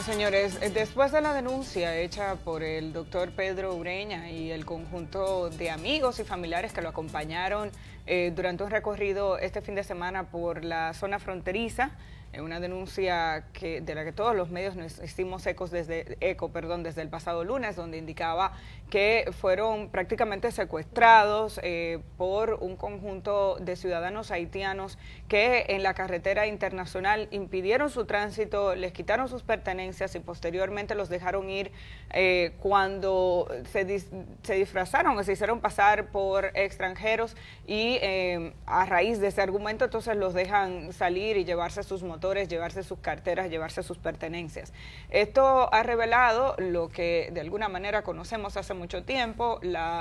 Señores, después de la denuncia hecha por el doctor Pedro Ureña y el conjunto de amigos y familiares que lo acompañaron durante un recorrido este fin de semana por la zona fronteriza, una denuncia de la que todos los medios nos hicimos eco desde el pasado lunes, donde indicaba que fueron prácticamente secuestrados por un conjunto de ciudadanos haitianos que en la carretera internacional impidieron su tránsito, les quitaron sus pertenencias y posteriormente los dejaron ir cuando se disfrazaron o se hicieron pasar por extranjeros y a raíz de ese argumento entonces los dejan salir y llevarse sus motores, llevarse sus carteras, llevarse sus pertenencias. Esto ha revelado lo que de alguna manera conocemos hace mucho tiempo,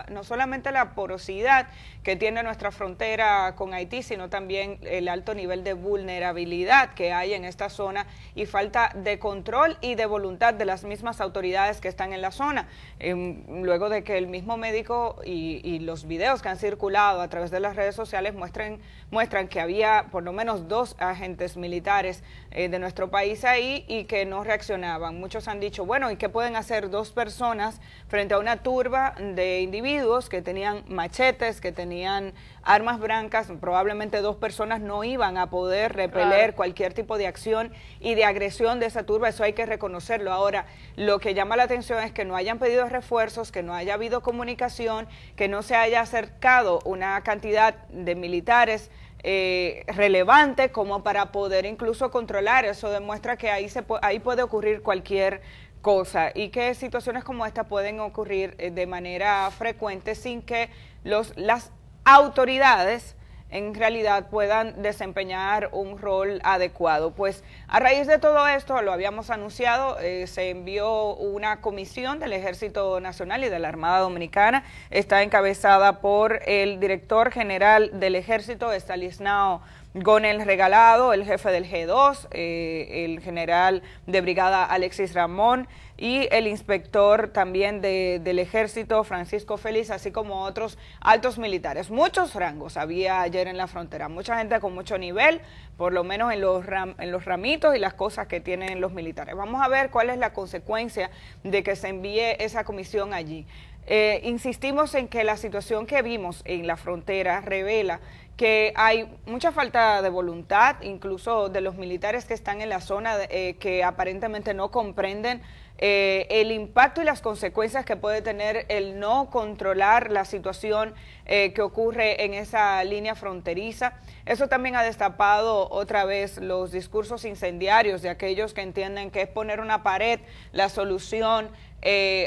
no solamente la porosidad que tiene nuestra frontera con Haití, sino también el alto nivel de vulnerabilidad que hay en esta zona y falta de control y de voluntad de las mismas autoridades que están en la zona. Luego de que el mismo médico y los videos que han circulado a través de las redes sociales muestran que había por lo menos 2 agentes militares de nuestro país ahí y que no reaccionaban. Muchos han dicho, bueno, ¿y qué pueden hacer 2 personas frente a una turba de individuos que tenían machetes, que tenían armas blancas? Probablemente 2 personas no iban a poder repeler cualquier tipo de acción y de agresión de esa turba, eso hay que reconocerlo. Ahora, lo que llama la atención es que no hayan pedido refuerzos, que no haya habido comunicación, que no se haya acercado una cantidad de militares relevante como para poder incluso controlar. Eso demuestra que ahí puede ocurrir cualquier cosa y que situaciones como esta pueden ocurrir de manera frecuente sin que las autoridades en realidad puedan desempeñar un rol adecuado. Pues a raíz de todo esto, lo habíamos anunciado, se envió una comisión del Ejército Nacional y de la Armada Dominicana, está encabezada por el director general del Ejército, Estanislao Gonel Regalado, el jefe del G2, el general de brigada Alexis Ramón y el inspector también del Ejército, Francisco Félix, así como otros altos militares. Muchos rangos había ayer en la frontera, mucha gente con mucho nivel, por lo menos en los ramitos y las cosas que tienen los militares. Vamos a ver cuál es la consecuencia de que se envíe esa comisión allí. Insistimos en que la situación que vimos en la frontera revela que hay mucha falta de voluntad, incluso de los militares que están en la zona, que aparentemente no comprenden el impacto y las consecuencias que puede tener el no controlar la situación que ocurre en esa línea fronteriza. Eso también ha destapado otra vez los discursos incendiarios de aquellos que entienden que es poner una pared la solución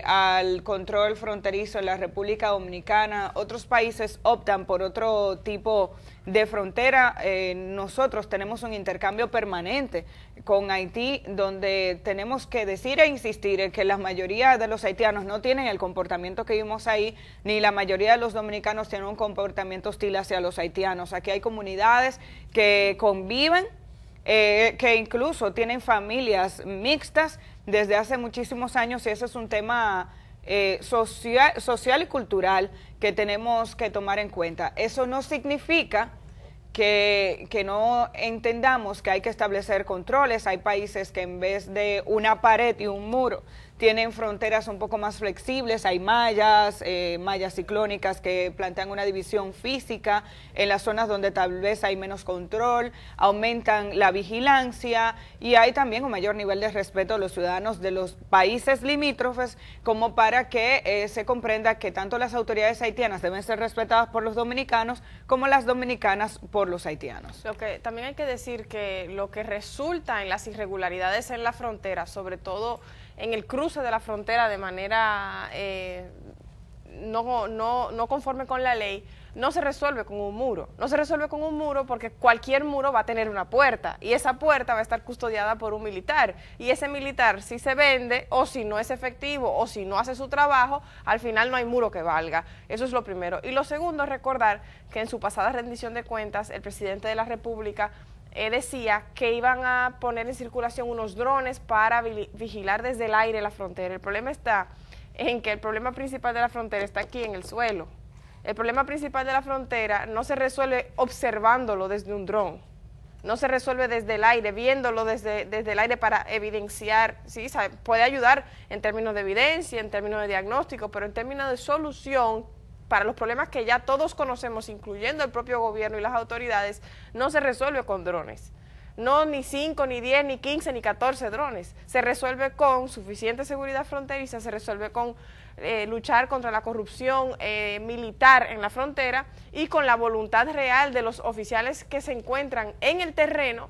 al control fronterizo en la República Dominicana. Otros países optan por otro tipo de frontera. Nosotros tenemos un intercambio permanente con Haití, donde tenemos que decir e insistir en que la mayoría de los haitianos no tienen el comportamiento que vimos ahí, ni la mayoría de los dominicanos tienen un comportamiento hostil hacia los haitianos. Aquí hay comunidades que conviven, que incluso tienen familias mixtas desde hace muchísimos años, y ese es un tema social y cultural que tenemos que tomar en cuenta. Eso no significa que no entendamos que hay que establecer controles. Hay países que en vez de una pared y un muro tienen fronteras un poco más flexibles, hay mallas ciclónicas que plantean una división física en las zonas donde tal vez hay menos control, aumentan la vigilancia y hay también un mayor nivel de respeto a los ciudadanos de los países limítrofes, como para que se comprenda que tanto las autoridades haitianas deben ser respetadas por los dominicanos como las dominicanas por los haitianos. Lo que también hay que decir que lo que resulta en las irregularidades en la frontera, sobre todo en el cruce de la frontera de manera no conforme con la ley, no se resuelve con un muro. No se resuelve con un muro porque cualquier muro va a tener una puerta y esa puerta va a estar custodiada por un militar. Y ese militar, si se vende o si no es efectivo o si no hace su trabajo, al final no hay muro que valga. Eso es lo primero. Y lo segundo, recordar que en su pasada rendición de cuentas, el presidente de la República decía que iban a poner en circulación unos drones para vigilar desde el aire la frontera. El problema está en que el problema principal de la frontera está aquí en el suelo. El problema principal de la frontera no se resuelve observándolo desde un dron. no se resuelve desde el aire, viéndolo desde el aire para evidenciar, sí, puede ayudar en términos de evidencia, en términos de diagnóstico, pero en términos de solución para los problemas que ya todos conocemos, incluyendo el propio gobierno y las autoridades, no se resuelve con drones. No ni 5, ni 10, ni 15, ni 14 drones. Se resuelve con suficiente seguridad fronteriza, se resuelve con luchar contra la corrupción militar en la frontera y con la voluntad real de los oficiales que se encuentran en el terreno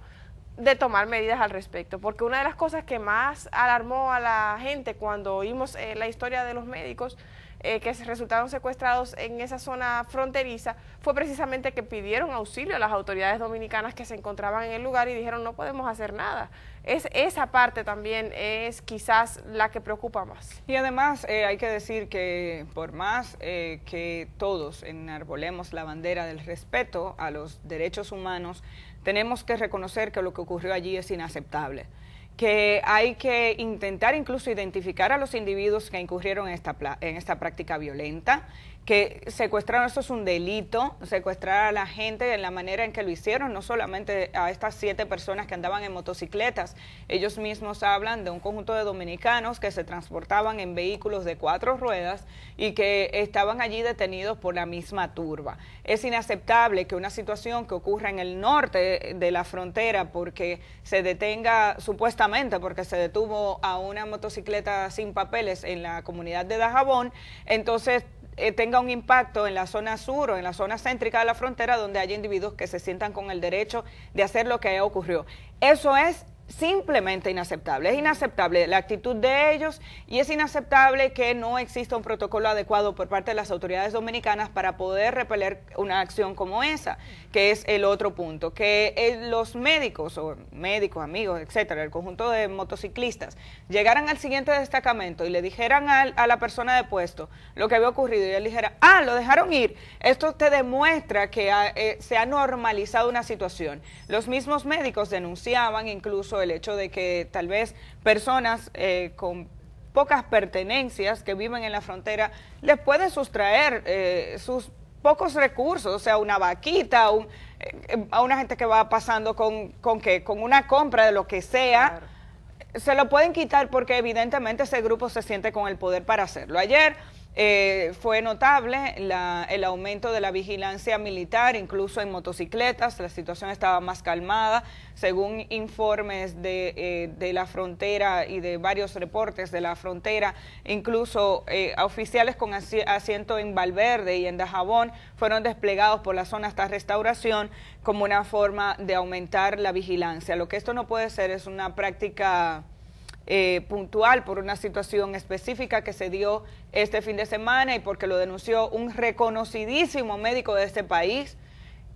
de tomar medidas al respecto. Porque una de las cosas que más alarmó a la gente cuando oímos la historia de los médicos que resultaron secuestrados en esa zona fronteriza fue precisamente que pidieron auxilio a las autoridades dominicanas que se encontraban en el lugar y dijeron no podemos hacer nada. Esa parte también es quizás la que preocupa más. Y además hay que decir que por más que todos enarbolemos la bandera del respeto a los derechos humanos, tenemos que reconocer que lo que ocurrió allí es inaceptable, que hay que intentar incluso identificar a los individuos que incurrieron en esta práctica violenta, que secuestraron, eso es un delito, secuestrar a la gente en la manera en que lo hicieron, no solamente a estas 7 personas que andaban en motocicletas, ellos mismos hablan de un conjunto de dominicanos que se transportaban en vehículos de 4 ruedas y que estaban allí detenidos por la misma turba. Es inaceptable que una situación que ocurra en el norte de la frontera porque se detenga, supuestamente porque se detuvo a una motocicleta sin papeles en la comunidad de Dajabón, entonces tenga un impacto en la zona sur o en la zona céntrica de la frontera donde haya individuos que se sientan con el derecho de hacer lo que ocurrió. Eso es simplemente inaceptable, es inaceptable la actitud de ellos y es inaceptable que no exista un protocolo adecuado por parte de las autoridades dominicanas para poder repeler una acción como esa, que es el otro punto, que los médicos o médicos, amigos, etcétera, el conjunto de motociclistas llegaran al siguiente destacamento y le dijeran a la persona de puesto lo que había ocurrido y él dijera, lo dejaron ir, esto te demuestra que se ha normalizado una situación. Los mismos médicos denunciaban incluso el hecho de que tal vez personas con pocas pertenencias que viven en la frontera les pueden sustraer sus pocos recursos, o sea, una vaquita, a una gente que va pasando con una compra de lo que sea, claro, se lo pueden quitar porque evidentemente ese grupo se siente con el poder para hacerlo. Ayer fue notable el aumento de la vigilancia militar, incluso en motocicletas, la situación estaba más calmada, según informes de la frontera y de varios reportes de la frontera, incluso oficiales con asiento en Valverde y en Dajabón fueron desplegados por la zona hasta Restauración como una forma de aumentar la vigilancia. Lo que esto no puede ser es una práctica puntual por una situación específica que se dio este fin de semana y porque lo denunció un reconocidísimo médico de este país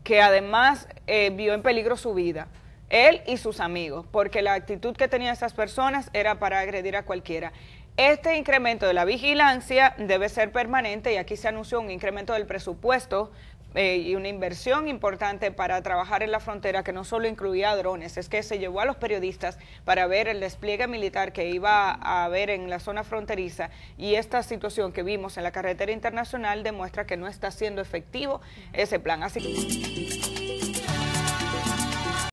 que además vio en peligro su vida, él y sus amigos, porque la actitud que tenían esas personas era para agredir a cualquiera. Este incremento de la vigilancia debe ser permanente y aquí se anunció un incremento del presupuesto y una inversión importante para trabajar en la frontera que no solo incluía drones, es que se llevó a los periodistas para ver el despliegue militar que iba a haber en la zona fronteriza y esta situación que vimos en la carretera internacional demuestra que no está siendo efectivo ese plan. Así que